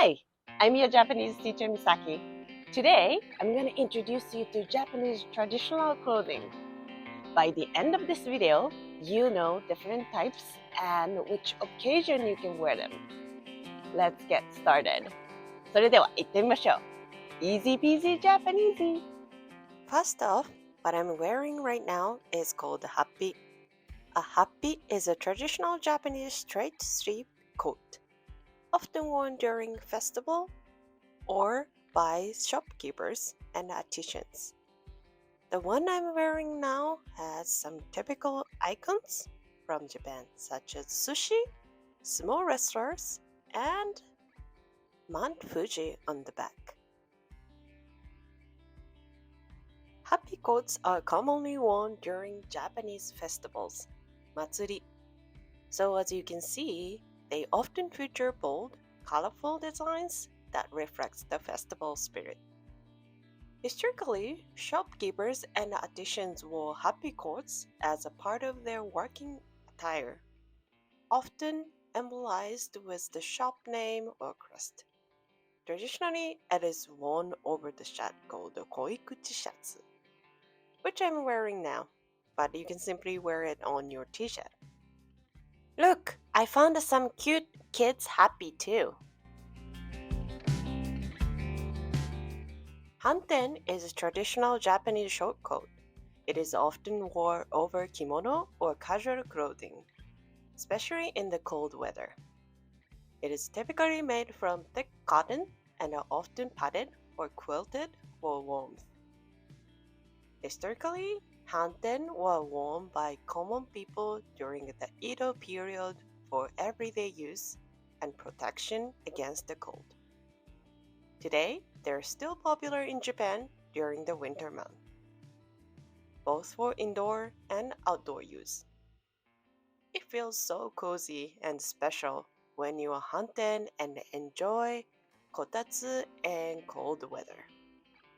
Hi, I'm your Japanese teacher Misaki. Today, I'm going to introduce you to Japanese traditional clothing. By the end of this video, you know different types and which occasion you can wear them. Let's get started. それでは行ってみましょう。Easy peasy Japanesey. First off, what I'm wearing right now is called a happi. A happi is a traditional Japanese straight sleeve coat, often worn during festival or by shopkeepers and artisans. The one I'm wearing now has some typical icons from Japan, such as sushi, small wrestlers, and Mount Fuji on the back. Happy coats are commonly worn during Japanese festivals, matsuri. So as you can see, they often feature bold, colorful designs that reflects the festival spirit. Historically, shopkeepers and artisans wore happy coats as a part of their working attire, often emblazoned with the shop name or crest. Traditionally, it is worn over the shirt called the koikuchi shatsu, which I'm wearing now, but you can simply wear it on your t-shirt. Look, I found some cute kids happy too. Hanten is a traditional Japanese short coat. It is often worn over kimono or casual clothing, especially in the cold weather. It is typically made from thick cotton and are often padded or quilted for warmth. Historically, hanten were worn by common people during the Edo period for everyday use and protection against the cold. Today, they're still popular in Japan during the winter month, both for indoor and outdoor use. It feels so cozy and special when you are hunting and enjoy kotatsu and cold weather.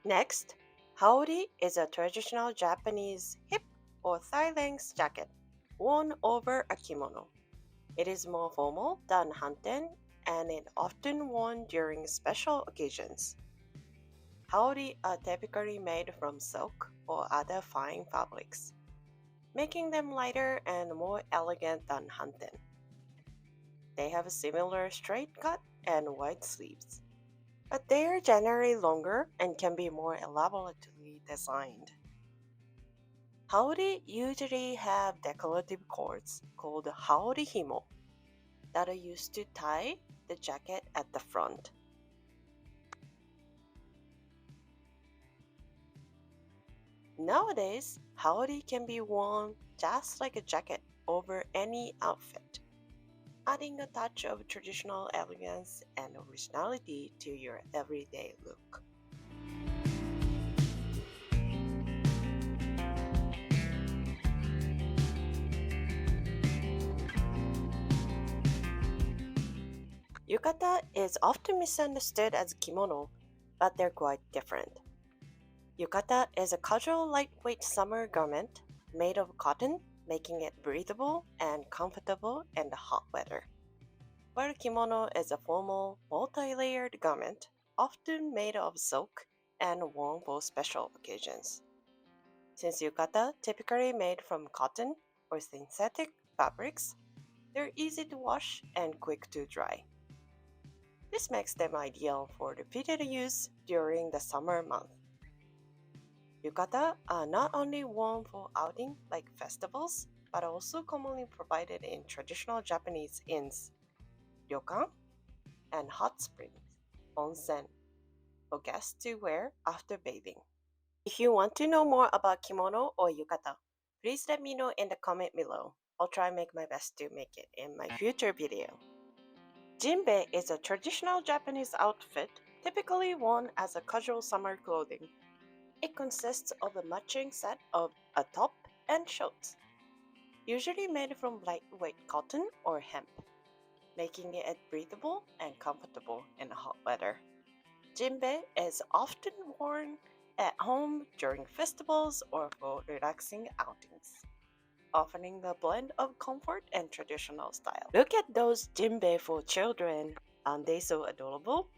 Next, haori is a traditional Japanese hip or thigh-length jacket worn over a kimono. It is more formal than hanten and is often worn during special occasions. Haori are typically made from silk or other fine fabrics, making them lighter and more elegant than hanten. They have a similar straight cut and wide sleeves, but they are generally longer and can be more elaborately designed. Haori usually have decorative cords called haori himo that are used to tie the jacket at the front. Nowadays, haori can be worn just like a jacket over any outfit, adding a touch of traditional elegance and originality to your everyday look. Yukata is often misunderstood as kimono, but they're quite different. Yukata is a casual lightweight summer garment made of cotton, making it breathable and comfortable in the hot weather. While kimono is a formal, multi-layered garment, often made of silk and worn for special occasions. Since yukata typically made from cotton or synthetic fabrics, they're easy to wash and quick to dry. This makes them ideal for repeated use during the summer month. Yukata are not only worn for outing like festivals, but also commonly provided in traditional Japanese inns, ryokan, and hot springs, onsen, for guests to wear after bathing. If you want to know more about kimono or yukata, please let me know in the comment below. I'll try make my best to make it in my future video. Jinbei is a traditional Japanese outfit typically worn as a casual summer clothing. It consists of a matching set of a top and shorts, usually made from lightweight cotton or hemp, making it breathable and comfortable in hot weather. Jinbei is often worn at home during festivals or for relaxing outings, offering a blend of comfort and traditional style. Look at those jinbei for children. Aren't they so adorable?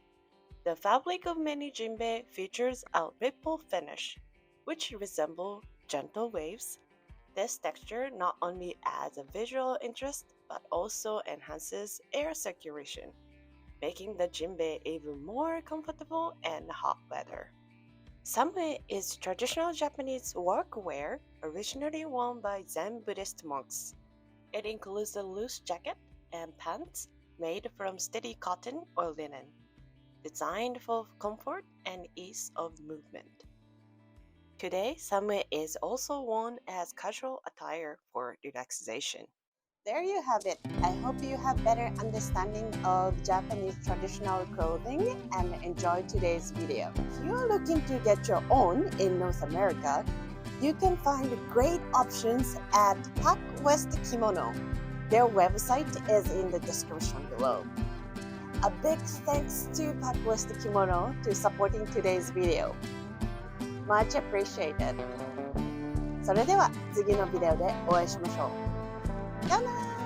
The fabric of many jinbei features a ripple finish, which resemble gentle waves. This texture not only adds a visual interest but also enhances air circulation, making the jinbei even more comfortable in hot weather. Samue is traditional Japanese workwear originally worn by Zen Buddhist monks. It includes a loose jacket and pants made from steady cotton or linen, designed for comfort and ease of movement. Today, samue is also worn as casual attire for relaxation. There you have it. I hope you have better understanding of Japanese traditional clothing and enjoyed today's video. If you are looking to get your own in North America, you can find great options at Pac West Kimono. Their website is in the description below. A big thanks to Pac West Kimono to supporting today's video. Much appreciated. それでは次のビデオでお会いしましょう。さよなら。